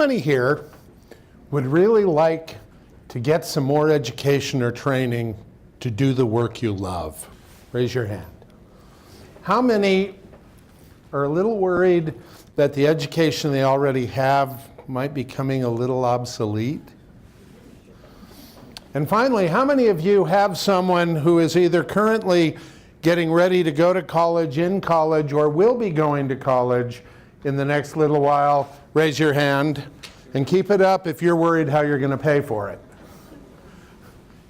many here would really like to get some more education or training to do the work you love? Raise your hand. How many are a little worried that the education they already have might be becoming a little obsolete? And finally, how many of you have someone who is either currently getting ready to go to college, in college, or will be going to college in the next little while? Raise your hand and keep it up if you're worried how you're going to pay for it.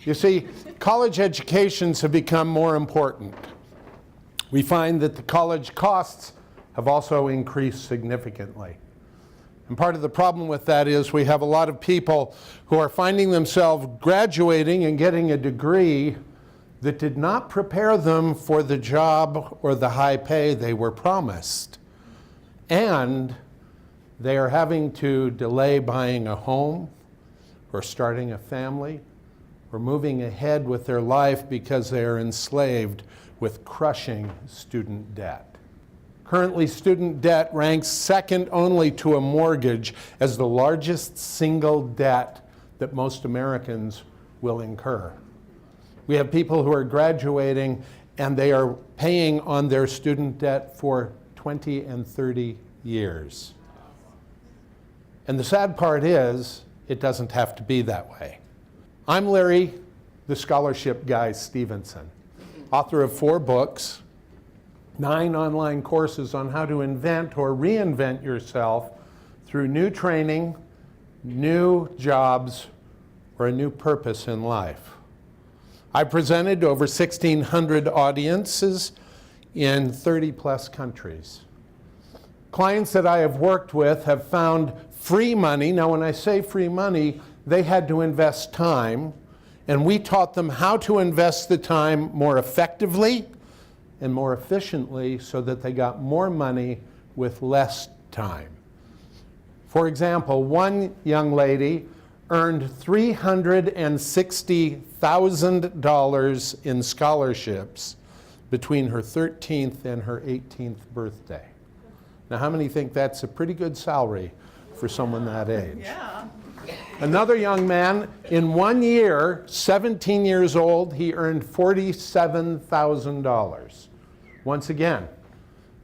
You see, college educations have become more important. We find that the college costs have also increased significantly. And part of the problem with that is we have a lot of people who are finding themselves graduating and getting a degree that did not prepare them for the job or the high pay they were promised. And they are having to delay buying a home or starting a family or moving ahead with their life because they are enslaved with crushing student debt. Currently, student debt ranks second only to a mortgage as the largest single debt that most Americans will incur. We have people who are graduating and they are paying on their student debt for 20 and 30 years. And the sad part is, it doesn't have to be that way. I'm Larry, the scholarship guy, Stevenson, author of 4 books, 9 online courses on how to invent or reinvent yourself through new training, new jobs, or a new purpose in life. I presented to over 1,600 audiences in 30-plus countries. Clients that I have worked with have found free money. Now, when I say free money, they had to invest time, and we taught them how to invest the time more effectively and more efficiently so that they got more money with less time. For example, one young lady earned $360,000 in scholarships between her 13th and her 18th birthday. Now, how many think that's a pretty good salary for someone that age? Yeah. Another young man, in 1 year, 17 years old, he earned $47,000. Once again,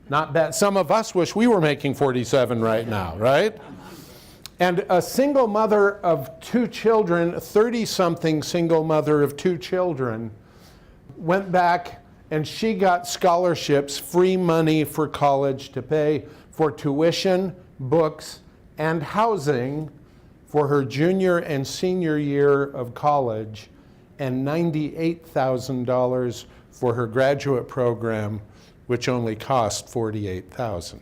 not bad. Some of us wish we were making 47 right now, right? And a single mother of 2 children, 30-something single mother of 2 children, went back and she got scholarships, free money for college to pay for tuition, books, and housing for her junior and senior year of college, and $98,000 for her graduate program, which only cost $48,000.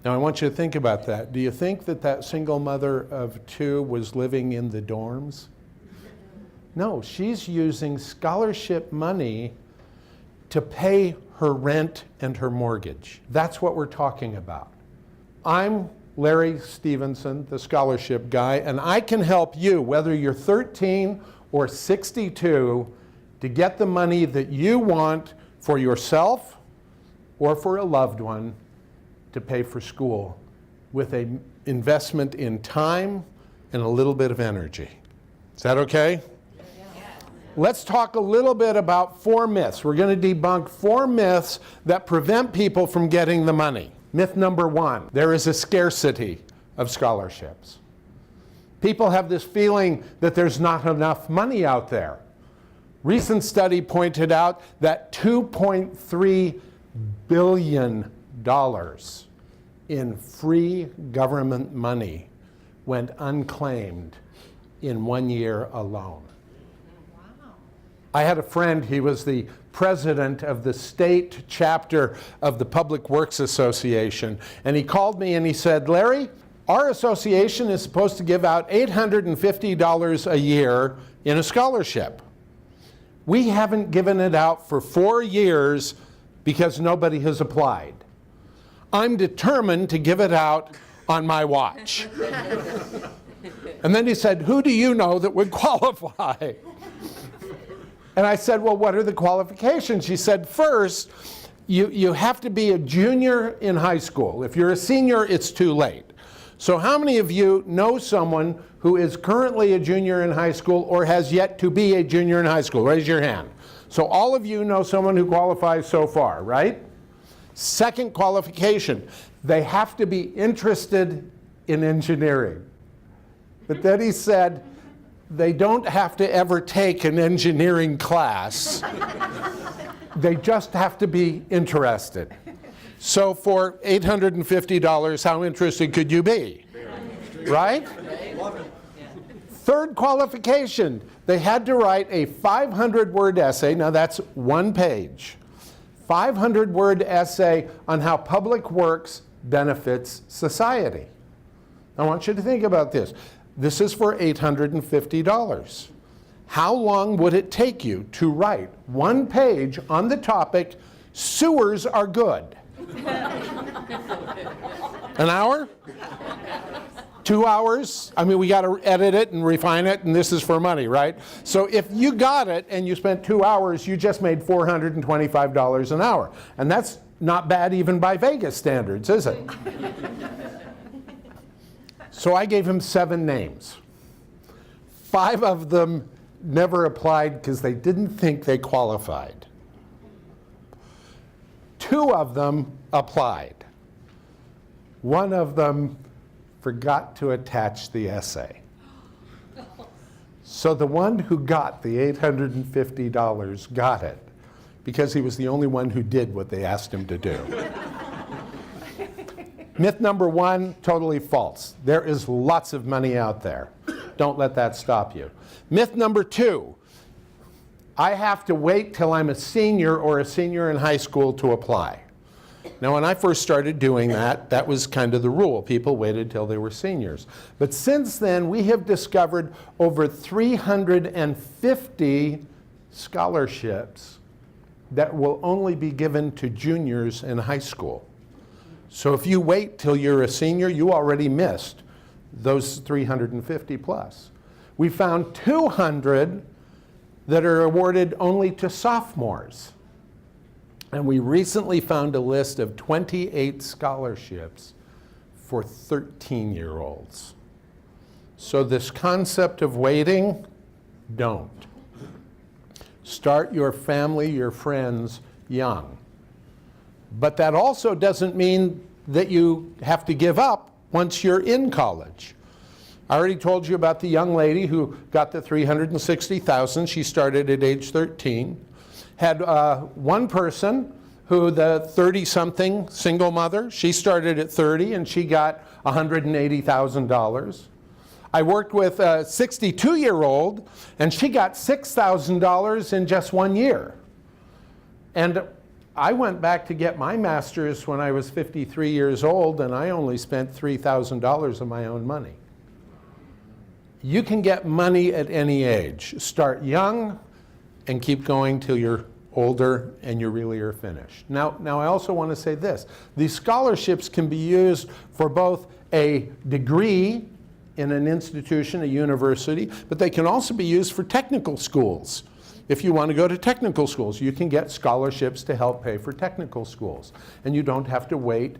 Now, I want you to think about that. Do you think that that single mother of 2 was living in the dorms? No, she's using scholarship money to pay her rent and her mortgage. That's what we're talking about. I'm Larry Stevenson, the scholarship guy, and I can help you, whether you're 13 or 62, to get the money that you want for yourself or for a loved one to pay for school with an investment in time and a little bit of energy. Is that okay? Let's talk a little bit about 4 myths. We're going to debunk 4 myths that prevent people from getting the money. Myth number 1, there is a scarcity of scholarships. People have this feeling that there's not enough money out there. Recent study pointed out that $2.3 billion in free government money went unclaimed in 1 year alone. I had a friend, he was the president of the state chapter of the Public Works Association, and he called me and he said, Larry, our association is supposed to give out $850 a year in a scholarship. We haven't given it out for 4 years because nobody has applied. I'm determined to give it out on my watch. And then he said, who do you know that would qualify? And I said, well, what are the qualifications? She said, first, you have to be a junior in high school. If you're a senior, it's too late. So how many of you know someone who is currently a junior in high school or has yet to be a junior in high school? Raise your hand. So all of you know someone who qualifies so far, right? Second qualification, they have to be interested in engineering. But then he said, they don't have to ever take an engineering class. They just have to be interested. So for $850, how interested could you be? Right? Third qualification, they had to write a 500-word essay. Now that's one page. 500-word essay on how public works benefits society. I want you to think about this. This is for $850. How long would it take you to write one page on the topic, sewers are good? An hour? 2 hours? I mean, we got to edit it and refine it, and this is for money, right? So if you got it and you spent 2 hours, you just made $425 an hour. And that's not bad even by Vegas standards, is it? So I gave him 7 names. 5 of them never applied because they didn't think they qualified. 2 of them applied. 1 of them forgot to attach the essay. So the one who got the $850 got it because he was the only one who did what they asked him to do. Myth number 1, totally false. There is lots of money out there. Don't let that stop you. Myth number 2, I have to wait till I'm a senior or a senior in high school to apply. Now, when I first started doing that, that was kind of the rule. People waited till they were seniors. But since then, we have discovered over 350 scholarships that will only be given to juniors in high school. So if you wait till you're a senior, you already missed those 350 plus. We found 200 that are awarded only to sophomores. And we recently found a list of 28 scholarships for 13-year-olds. So this concept of waiting, don't. Start your family, your friends, young. But that also doesn't mean that you have to give up once you're in college. I already told you about the young lady who got the $360,000. She started at age 13. Had one person who, the 30-something single mother, she started at 30 and she got $180,000. I worked with a 62-year-old and she got $6,000 in just 1 year. And I went back to get my master's when I was 53 years old and I only spent $3,000 of my own money. You can get money at any age. Start young and keep going till you're older and you really are finished. Now I also want to say this. These scholarships can be used for both a degree in an institution, a university, but they can also be used for technical schools. If you want to go to technical schools, you can get scholarships to help pay for technical schools. And you don't have to wait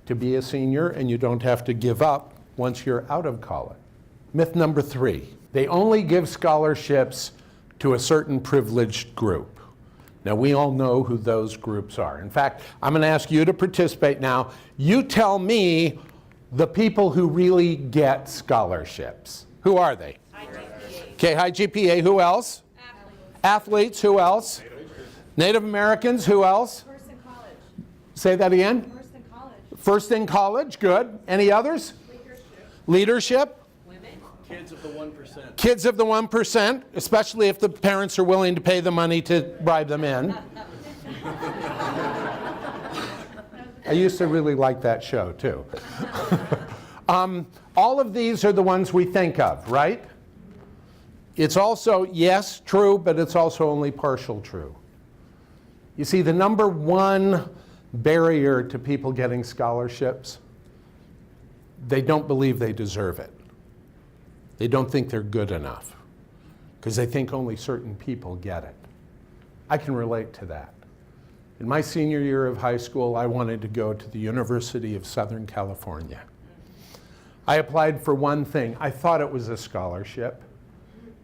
to be a senior and you don't have to give up once you're out of college. Myth number 3, they only give scholarships to a certain privileged group. Now, we all know who those groups are. In fact, I'm going to ask you to participate now. You tell me the people who really get scholarships. Who are they? High GPA. Okay, high GPA. Who else? Athletes. Who else? Native Americans. Who else? First in college. Say that again. First in college. First in college. Good. Any others? Leadership. Kids of the 1%. Kids of the 1%, especially if the parents are willing to pay the money to bribe them in. I used to really like that show, too. All of these are the ones we think of, right? It's also, yes, true, but it's also only partial true. You see, the number 1 barrier to people getting scholarships, they don't believe they deserve it. They don't think they're good enough because they think only certain people get it. I can relate to that. In my senior year of high school, I wanted to go to the University of Southern California. I applied for one thing. I thought it was a scholarship.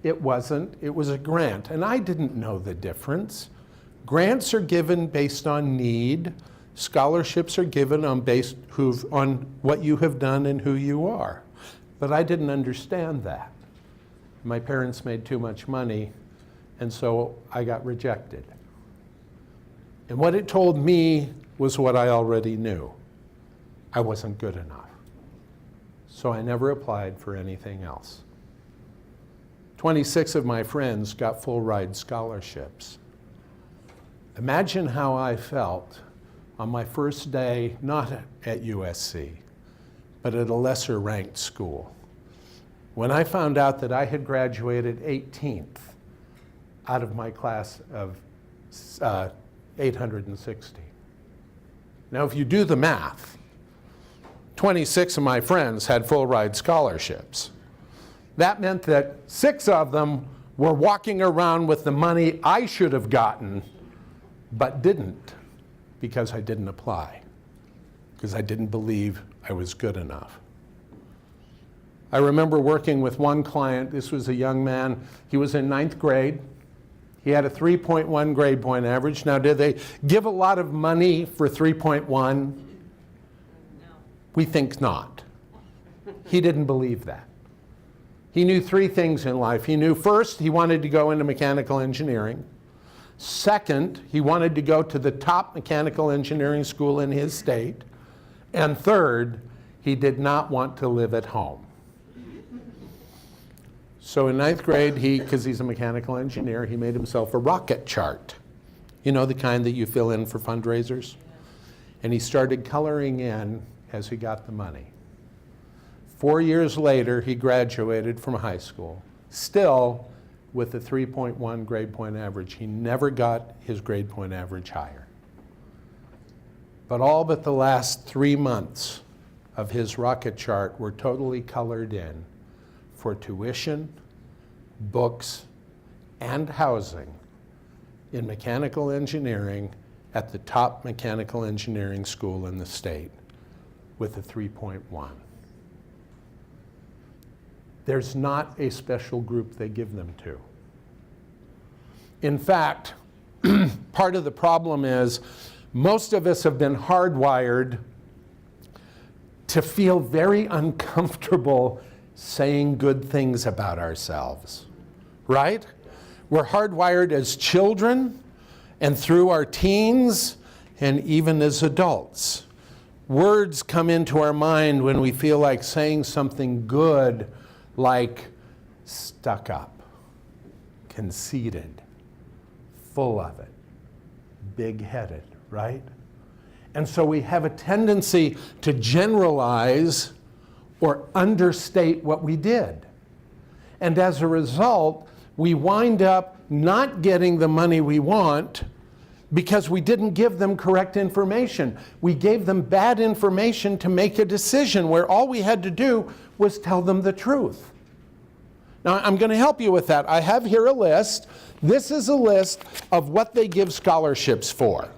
It wasn't. It was a grant, and I didn't know the difference. Grants are given based on need. Scholarships are given on what you have done and who you are. But I didn't understand that. My parents made too much money, and so I got rejected. And what it told me was what I already knew. I wasn't good enough. So I never applied for anything else. 26 of my friends got full ride scholarships. Imagine how I felt on my first day, not at USC, but at a lesser ranked school, when I found out that I had graduated 18th out of my class of 860. Now, if you do the math, 26 of my friends had full ride scholarships. That meant that 6 of them were walking around with the money I should have gotten, but didn't, because I didn't apply, because I didn't believe I was good enough. I remember working with one client. This was a young man. He was in 9th grade. He had a 3.1 grade point average. Now, did they give a lot of money for 3.1? No. We think not. He didn't believe that. He knew 3 things in life. He knew, first, he wanted to go into mechanical engineering. Second, he wanted to go to the top mechanical engineering school in his state. And third, he did not want to live at home. So in 9th grade, because he's a mechanical engineer, he made himself a rocket chart. You know, the kind that you fill in for fundraisers? And he started coloring in as he got the money. 4 years later, he graduated from high school, still with a 3.1 grade point average. He never got his grade point average higher. But all but the last 3 months of his rocket chart were totally colored in for tuition, books, and housing in mechanical engineering at the top mechanical engineering school in the state with a 3.1. There's not a special group they give them to. In fact, part of the problem is most of us have been hardwired to feel very uncomfortable saying good things about ourselves, right? We're hardwired as children and through our teens and even as adults. Words come into our mind when we feel like saying something good, like stuck up, conceited, full of it, big-headed, right? And so we have a tendency to generalize or understate what we did. And as a result, we wind up not getting the money we want because we didn't give them correct information. We gave them bad information to make a decision where all we had to do was tell them the truth. Now, I'm going to help you with that. I have here a list. This is a list of what they give scholarships for.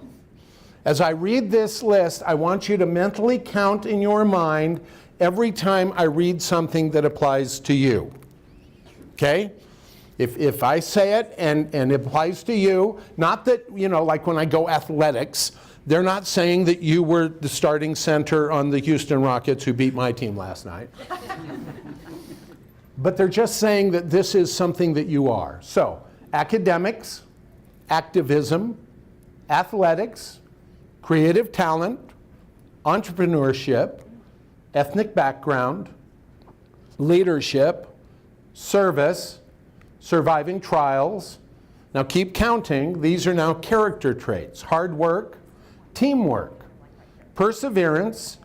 As I read this list, I want you to mentally count in your mind every time I read something that applies to you. Okay? If I say it and it applies to you, not that, you know, like when I go athletics, they're not saying that you were the starting center on the Houston Rockets who beat my team last night. But they're just saying that this is something that you are. So, academics, activism, athletics, creative talent, entrepreneurship, ethnic background, leadership, service, surviving trials. Now keep counting. These are now character traits: hard work, teamwork, perseverance,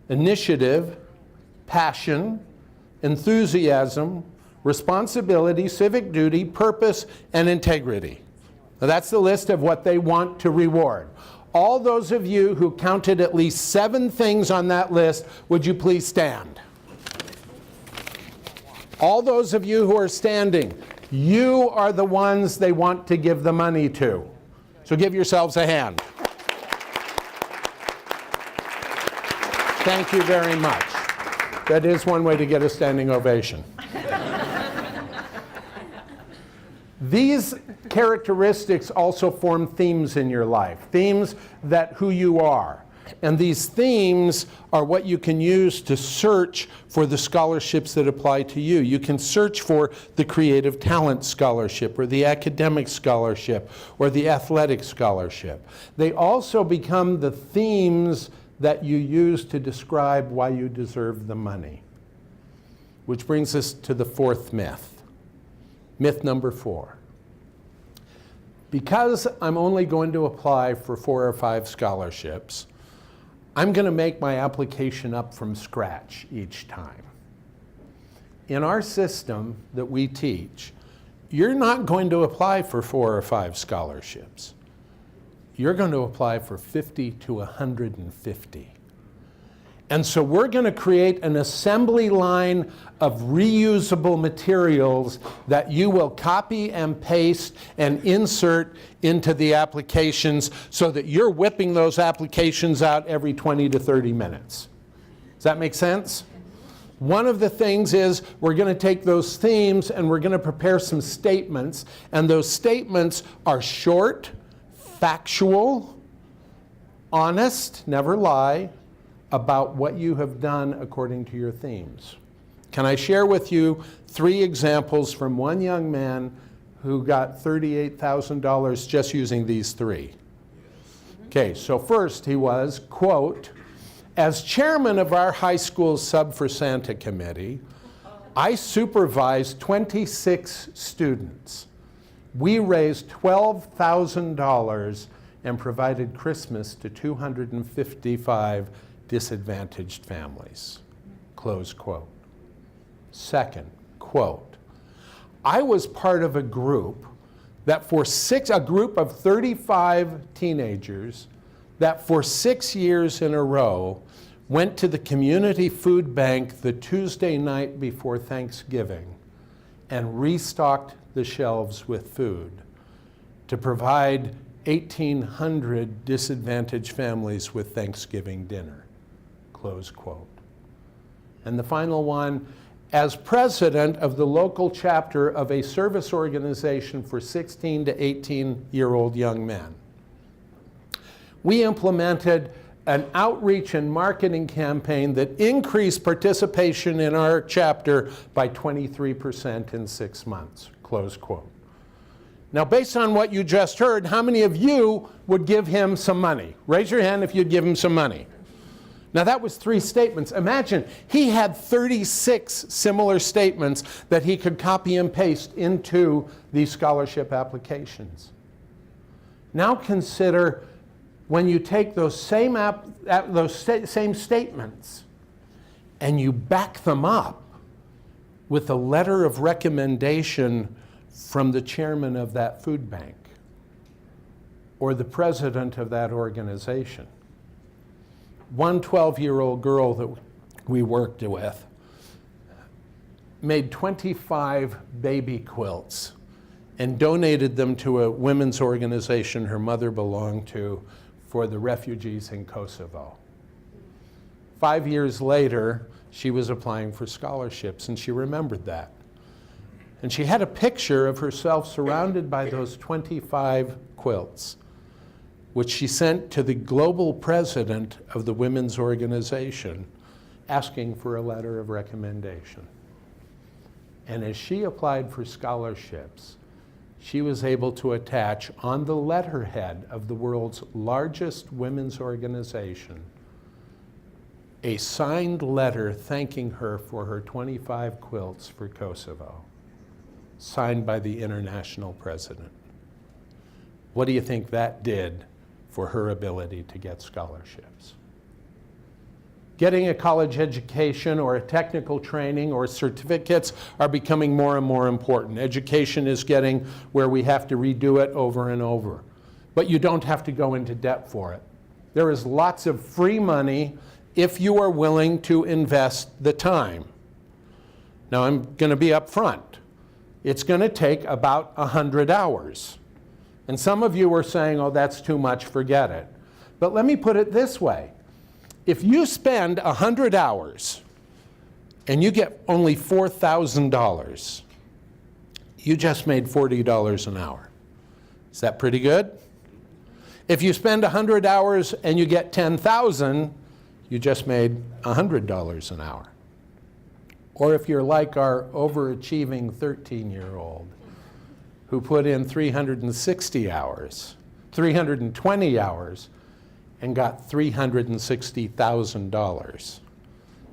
initiative, passion, enthusiasm, responsibility, civic duty, purpose, and integrity. Now that's the list of what they want to reward. All those of you who counted at least 7 things on that list, would you please stand? All those of you who are standing, you are the ones they want to give the money to. So give yourselves a hand. Thank you very much. That is one way to get a standing ovation. These characteristics also form themes in your life, themes that who you are. And these themes are what you can use to search for the scholarships that apply to you. You can search for the Creative Talent Scholarship or the Academic Scholarship or the Athletic Scholarship. They also become the themes that you use to describe why you deserve the money. Which brings us to the fourth myth. Myth number 4. Because I'm only going to apply for 4 or 5 scholarships, I'm going to make my application up from scratch each time. In our system that we teach, you're not going to apply for 4 or 5 scholarships. You're going to apply for 50 to 150. And so we're going to create an assembly line of reusable materials that you will copy and paste and insert into the applications so that you're whipping those applications out every 20 to 30 minutes. Does that make sense? One of the things is we're going to take those themes and we're going to prepare some statements, and those statements are short, factual, honest, never lie, about what you have done according to your themes. Can I share with you 3 examples from one young man who got $38,000 just using these 3? Okay, so first he was, quote, as chairman of our high school Sub for Santa committee, I supervised 26 students. We raised $12,000 and provided Christmas to 255 disadvantaged families, close quote. Second, quote, I was part of a group that a group of 35 teenagers that for 6 years in a row went to the community food bank the Tuesday night before Thanksgiving and restocked the shelves with food to provide 1,800 disadvantaged families with Thanksgiving dinner. Close quote. And the final one, as president of the local chapter of a service organization for 16 to 18-year-old young men, we implemented an outreach and marketing campaign that increased participation in our chapter by 23% in 6 months, close quote. Now, based on what you just heard, how many of you would give him some money? Raise your hand if you'd give him some money. Now, that was 3 statements. Imagine, he had 36 similar statements that he could copy and paste into these scholarship applications. Now consider when you take those same statements and you back them up with a letter of recommendation from the chairman of that food bank or the president of that organization. One 12-year-old girl that we worked with made 25 baby quilts and donated them to a women's organization her mother belonged to for the refugees in Kosovo. 5 years later, she was applying for scholarships, and she remembered that. And she had a picture of herself surrounded by those 25 quilts, which she sent to the global president of the women's organization, asking for a letter of recommendation. And as she applied for scholarships, she was able to attach on the letterhead of the world's largest women's organization a signed letter thanking her for her 25 quilts for Kosovo, signed by the international president. What do you think that did for her ability to get scholarships? Getting a college education or a technical training or certificates are becoming more and more important. Education is getting where we have to redo it over and over. But you don't have to go into debt for it. There is lots of free money if you are willing to invest the time. Now, I'm going to be upfront. It's going to take about 100 hours. And some of you are saying, oh, that's too much, forget it. But let me put it this way. If you spend 100 hours and you get only $4,000, you just made $40 an hour. Is that pretty good? If you spend 100 hours and you get 10,000, you just made $100 an hour. Or if you're like our overachieving 13-year-old who put in 360 hours, 320 hours, and got $360,000.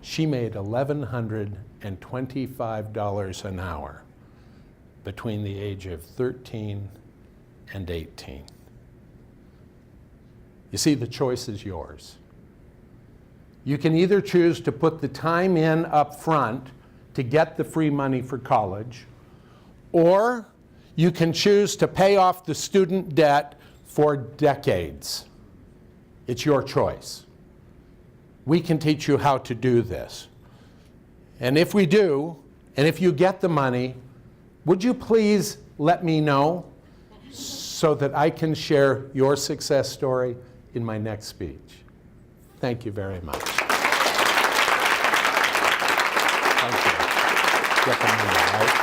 She made $1,125 an hour between the age of 13 and 18. You see, the choice is yours. You can either choose to put the time in up front to get the free money for college, or you can choose to pay off the student debt for decades. It's your choice. We can teach you how to do this. And if we do, and if you get the money, would you please let me know so that I can share your success story in my next speech? Thank you very much. Thank you. Get the money, right?